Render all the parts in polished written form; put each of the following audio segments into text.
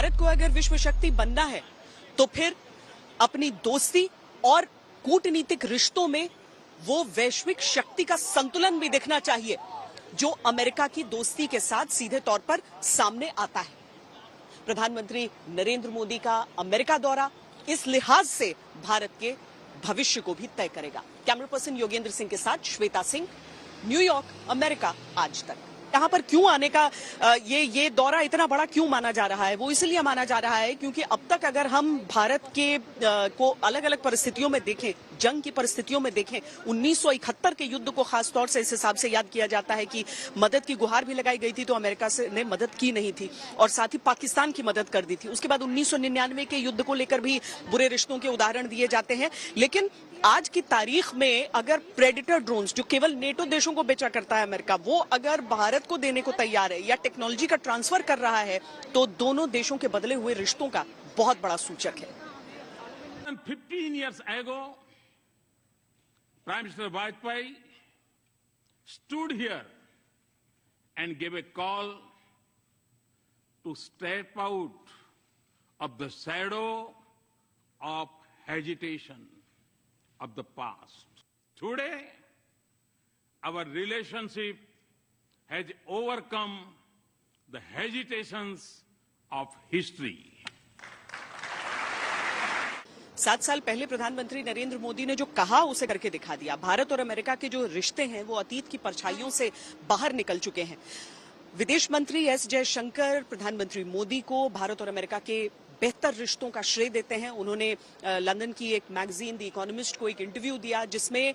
भारत को अगर विश्व शक्ति बनना है तो फिर अपनी दोस्ती और कूटनीतिक रिश्तों में वो वैश्विक शक्ति का संतुलन भी दिखना चाहिए जो अमेरिका की दोस्ती के साथ सीधे तौर पर सामने आता है। प्रधानमंत्री नरेंद्र मोदी का अमेरिका दौरा इस लिहाज से भारत के भविष्य को भी तय करेगा। कैमरा पर्सन योगेंद्र सिंह के साथ श्वेता सिंह, न्यूयॉर्क, अमेरिका आज तक। यहाँ पर क्यों आने का ये दौरा इतना बड़ा क्यों माना जा रहा है? वो इसलिए माना जा रहा है क्योंकि अब तक अगर हम भारत के को अलग अलग परिस्थितियों में देखें, जंग की परिस्थितियों में देखें, 1971 के युद्ध को खास तौर से इस हिसाब से याद किया जाता है कि मदद की गुहार भी लगाई गई थी तो अमेरिका ने मदद की नहीं थी और साथ ही पाकिस्तान की मदद कर दी थी। उसके बाद 1999 के युद्ध को लेकर भी बुरे रिश्तों के उदाहरण दिए जाते हैं। लेकिन आज की तारीख में अगर प्रेडेटर ड्रोन्स जो केवल नेटो देशों को बेचा करता है अमेरिका, वो अगर भारत को देने को तैयार है या टेक्नोलॉजी का ट्रांसफर कर रहा है तो दोनों देशों के बदले हुए रिश्तों का बहुत बड़ा सूचक है। 15 years ago, Prime Minister Vajpayee stood here and gave a call to step out of the shadow of hesitation of the past. Today, our relationship has overcome the hesitations of history. 7 साल पहले प्रधानमंत्री नरेंद्र मोदी ने जो कहा उसे करके दिखा दिया। भारत और अमेरिका के जो रिश्ते हैं वो अतीत की परछाइयों से बाहर निकल चुके हैं। विदेश मंत्री एस जयशंकर प्रधानमंत्री मोदी को भारत और अमेरिका के बेहतर रिश्तों का श्रेय देते हैं। उन्होंने लंदन की एक मैगजीन द इकोनॉमिस्ट को एक इंटरव्यू दिया जिसमें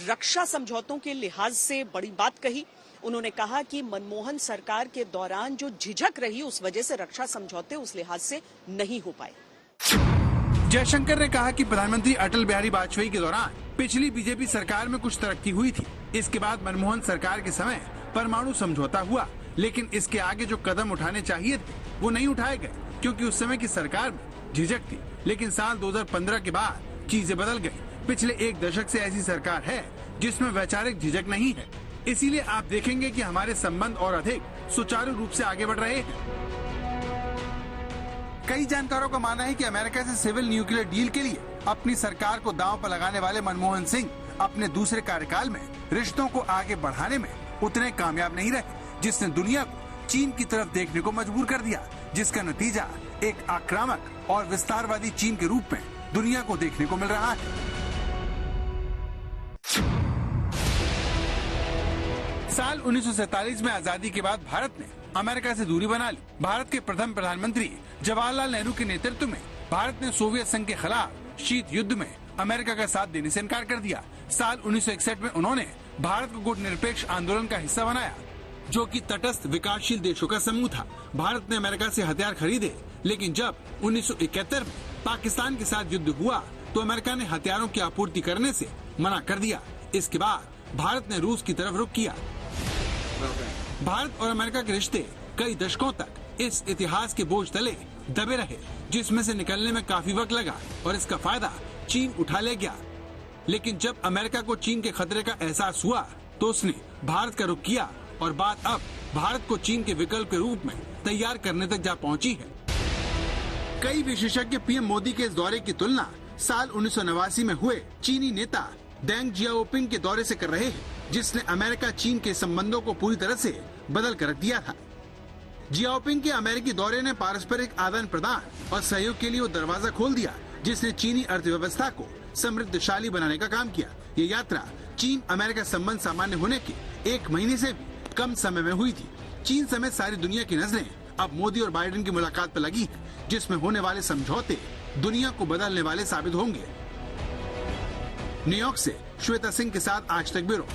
रक्षा समझौतों के लिहाज से बड़ी बात कही। उन्होंने कहा कि मनमोहन सरकार के दौरान जो झिझक रही उस वजह से रक्षा समझौते उस लिहाज से नहीं हो पाए। जयशंकर ने कहा कि प्रधानमंत्री अटल बिहारी वाजपेयी के दौरान पिछली बीजेपी सरकार में कुछ तरक्की हुई थी। इसके बाद मनमोहन सरकार के समय परमाणु समझौता हुआ, लेकिन इसके आगे जो कदम उठाने चाहिए थे वो नहीं उठाए गए क्योंकि उस समय की सरकार में झिझक थी। लेकिन साल 2015 के बाद चीजें बदल गई। पिछले एक दशक से ऐसी सरकार है जिसमें वैचारिक झिझक नहीं है। इसीलिए आप देखेंगे कि हमारे संबंध और अधिक सुचारू रूप से आगे बढ़ रहे हैं। कई जानकारों का मानना है कि अमेरिका से सिविल न्यूक्लियर डील के लिए अपनी सरकार को दांव पर लगाने वाले मनमोहन सिंह अपने दूसरे कार्यकाल में रिश्तों को आगे बढ़ाने में उतने कामयाब नहीं रहे, जिसने दुनिया को चीन की तरफ देखने को मजबूर कर दिया, जिसका नतीजा एक आक्रामक और विस्तारवादी चीन के रूप में दुनिया को देखने को मिल रहा है। साल 1947 में आजादी के बाद भारत ने अमेरिका से दूरी बना ली। भारत के प्रथम प्रधानमंत्री जवाहरलाल नेहरू के नेतृत्व में भारत ने सोवियत संघ के खिलाफ शीत युद्ध में अमेरिका का साथ देने से इनकार कर दिया। साल 1961 में उन्होंने भारत को गुटनिरपेक्ष आंदोलन का हिस्सा बनाया, जो कि तटस्थ विकासशील देशों का समूह था। भारत ने अमेरिका से हथियार खरीदे, लेकिन जब 1971 में पाकिस्तान के साथ युद्ध हुआ तो अमेरिका ने हथियारों की आपूर्ति करने से मना कर दिया। इसके बाद भारत ने रूस की तरफ रुख किया। भारत और अमेरिका के रिश्ते कई दशकों तक इस इतिहास के बोझ तले दबे रहे, जिसमें से निकलने में काफी वक्त लगा और इसका फायदा चीन उठा ले गया। लेकिन जब अमेरिका को चीन के खतरे का एहसास हुआ तो उसने भारत का रुख किया और बात अब भारत को चीन के विकल्प के रूप में तैयार करने तक जा पहुंची है। कई विशेषज्ञ पीएम मोदी के इस दौरे की तुलना साल 1989 में हुए चीनी नेता डेंग जियाओपिंग के दौरे से कर रहे हैं, जिसने अमेरिका चीन के संबंधों को पूरी तरह से बदल कर रख दिया था। जियाओपिंग के अमेरिकी दौरे ने पारस्परिक आदान प्रदान और सहयोग के लिए वो दरवाजा खोल दिया, जिसने चीनी अर्थव्यवस्था को समृद्धशाली बनाने का काम किया। ये यात्रा चीन अमेरिका संबंध सामान्य होने के 1 महीने से भी कम समय में हुई थी। चीन समेत सारी दुनिया की नजरें अब मोदी और बाइडेन की मुलाकात पर लगी है, जिसमें होने वाले समझौते दुनिया को बदलने वाले साबित होंगे। न्यूयॉर्क से श्वेता सिंह के साथ आज तक ब्यूरो।